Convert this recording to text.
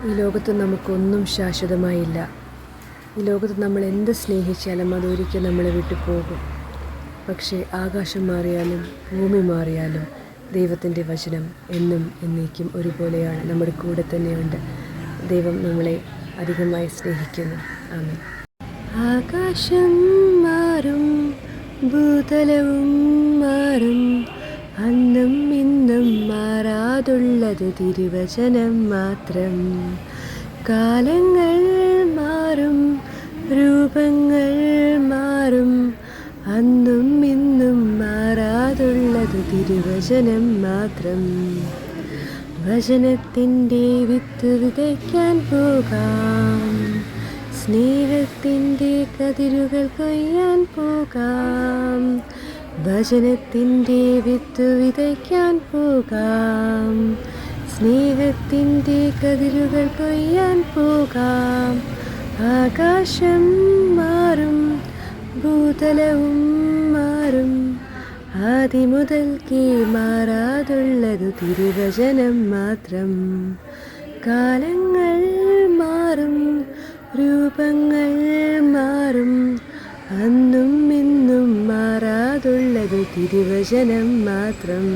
ഈ ലോകത്ത് നമുക്കൊന്നും ശാശ്വതമായില്ല. ഈ ലോകത്ത് നമ്മൾ എന്ത് സ്നേഹിച്ചാലും അതൊരിക്കൽ നമ്മളെ വിട്ടു പോകും. പക്ഷേ ആകാശം മാറിയാലും ഭൂമി മാറിയാലും ദൈവത്തിൻ്റെ വചനം എന്നും എന്നേക്കും ഒരുപോലെയാണ്, നമ്മുടെ കൂടെ തന്നെയുണ്ട്. ദൈവം നമ്മളെ അധികമായി സ്നേഹിക്കുന്നു. ആമേൻ. ആകാശം മാറും, ഭൂതലവും മാറും, അന്നും ഇന്നും മാറാതുള്ളത് തിരുവചനം മാത്രം. കാലങ്ങൾ മാറും, രൂപങ്ങൾ മാറും, അന്നും ഇന്നും മാറാതുള്ളത് തിരുവചനം മാത്രം. വചനത്തിൻ്റെ വിത്ത് വിതയ്ക്കാൻ പോകാം, സ്നേഹത്തിൻ്റെ കതിരുകൾ കൊയ്യാൻ പോകാം. വചനത്തിൻ്റെ വിത്ത് വിതയ്ക്കാൻ പോകാം, സ്നേഹത്തിൻ്റെ കതിരുകൾ കൊയ്യാൻ പോകാം. ആകാശം മാറും, ഭൂതലവും മാറും, ആദി മുതൽക്കേ മാറാതുള്ളത് തിരുവചനം മാത്രം. കാലങ്ങൾ മാറും, രൂപങ്ങൾ മാറും, അന്നും ഇന്നും മാറാതുള്ളത് തിരുവചനം മാത്രം.